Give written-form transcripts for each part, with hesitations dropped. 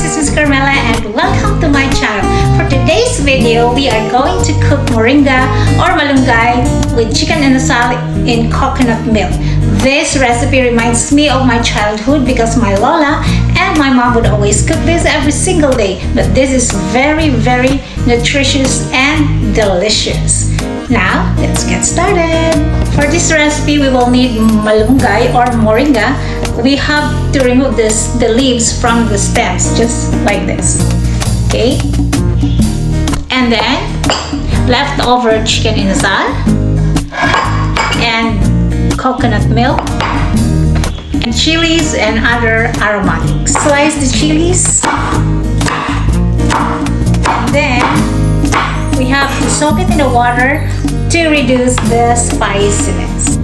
is Miss Carmela and welcome to my channel. For today's video, we are going to cook moringa or malunggay with chicken inasal in coconut milk. This recipe reminds me of my childhood because my Lola and my mom would always cook this every single day. But this is very nutritious and delicious. Now, let's get started. For this recipe, we will need malunggay or moringa. We have to remove the leaves from the stems, just like this. Okay? And then, leftover chicken inasal and coconut milk and chilies and other aromatics. Slice the chilies. Then, we have to soak it in the water to reduce the spiciness.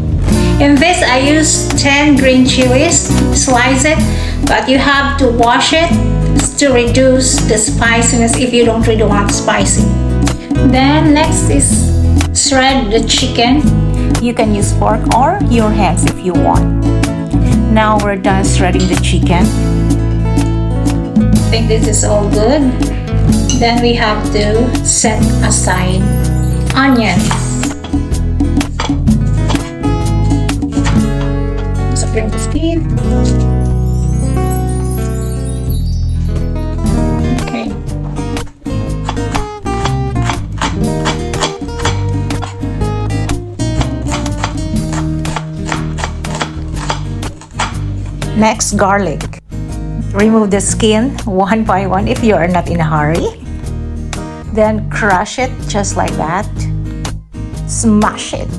In this, I use 10 green chilies, slice it, but you have to wash it to reduce the spiciness if you don't really want spicy. Then next is shred the chicken. You can use fork or your hands if you want. Now we're done shredding the chicken. I think this is all good. Then we have to set aside onions. So bring the speed. Okay. Next, garlic. Remove the skin one by one if you are not in a hurry. Then crush it just like that. Smash it.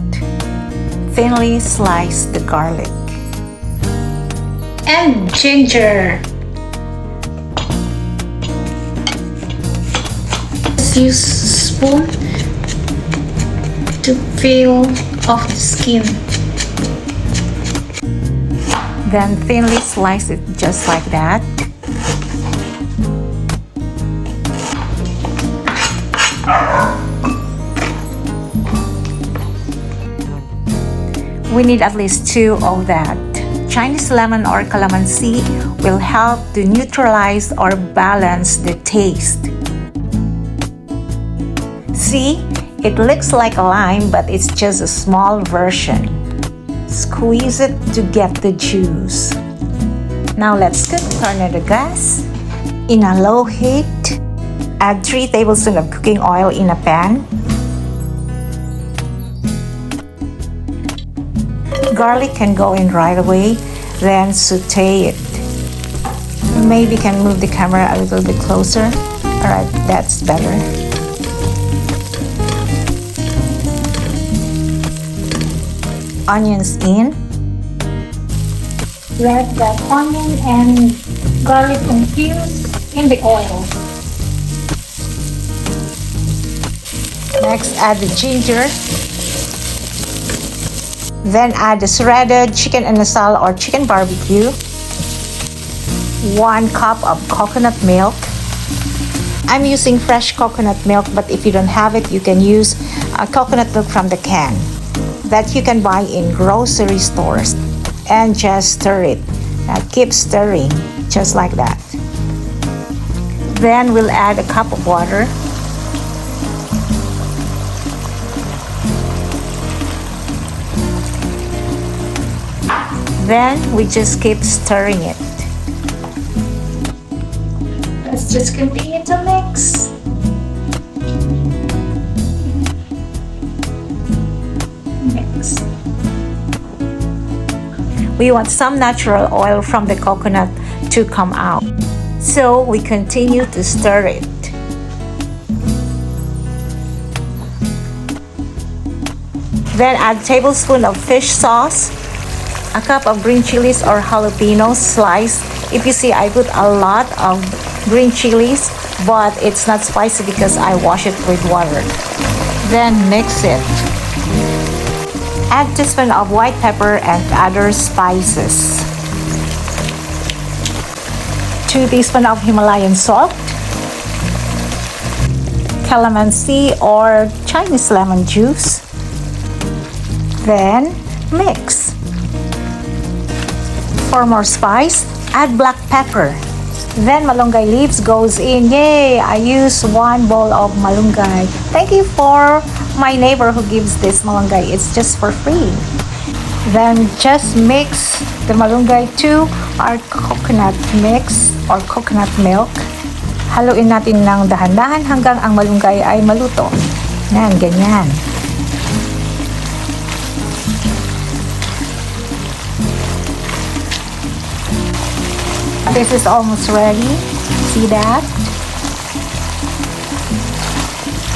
Thinly slice the garlic. And ginger. Just use spoon to peel off the skin. Then thinly slice it just like that. We need at least 2 of that. Chinese lemon or calamansi will help to neutralize or balance the taste. See, it looks like a lime, but it's just a small version. Squeeze it to get the juice. Now let's cook. Turn on the gas. In a low heat, add 3 tablespoons of cooking oil in a pan. Garlic can go in right away, then saute it. Maybe can move the camera a little bit closer. Alright, that's better. Onions in. Let the onion and garlic infuse in the oil. Next, add the ginger. Then add the shredded chicken inasal or chicken barbecue. 1 cup of coconut milk. I'm using fresh coconut milk, but if you don't have it, you can use coconut milk from the can that you can buy in grocery stores. And just stir it. Now keep stirring, just like that. Then we'll add a cup of water. Then we just keep stirring it. Let's just continue to mix. Mix. We want some natural oil from the coconut to come out. So we continue to stir it. Then add a tablespoon of fish sauce. A cup of green chilies or jalapenos sliced. If you see, I put a lot of green chilies, but it's not spicy because I wash it with water. Then mix it. Add a teaspoon of white pepper and other spices. 2 teaspoons of Himalayan salt. Calamansi or Chinese lemon juice. Then mix. For more spice, add black pepper. Then malunggay leaves goes in. Yay! I use 1 bowl of malunggay. Thank you for my neighbor who gives this malunggay. It's just for free. Then just mix the malunggay to our coconut mix or coconut milk. Haluin natin ng dahan-dahan hanggang ang malunggay ay maluto. Yan, ganyan. This is almost ready. See that?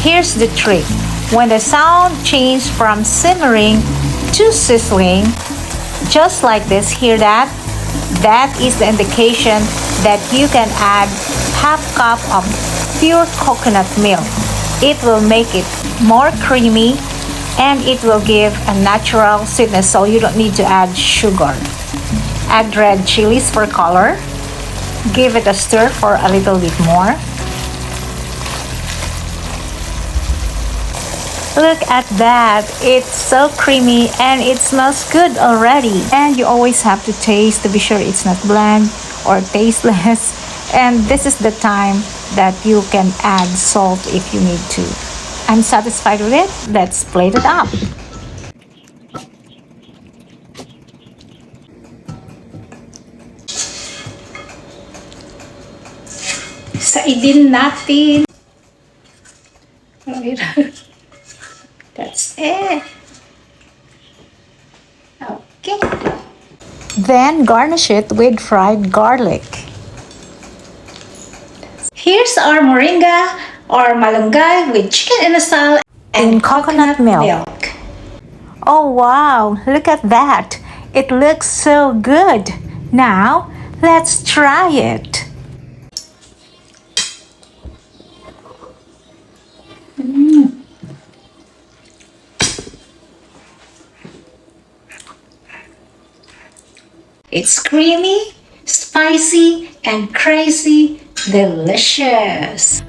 Here's the trick. When the sound changes from simmering to sizzling, just like this, hear that? That is the indication that you can add half cup of pure coconut milk. It will make it more creamy and it will give a natural sweetness, so you don't need to add sugar. Add red chilies for color. Give it a stir for a little bit more. Look at that. It's so creamy and it smells good already. And you always have to taste to be sure it's not bland or tasteless. And this is the time that you can add salt if you need to. I'm satisfied with it. Let's plate it up. Saidin natin. That's it. Okay. Then garnish it with fried garlic. Here's our moringa or malunggay with chicken inasal and coconut milk. Oh wow, look at that. It looks so good. Now, let's try it. It's creamy, spicy, and crazy delicious.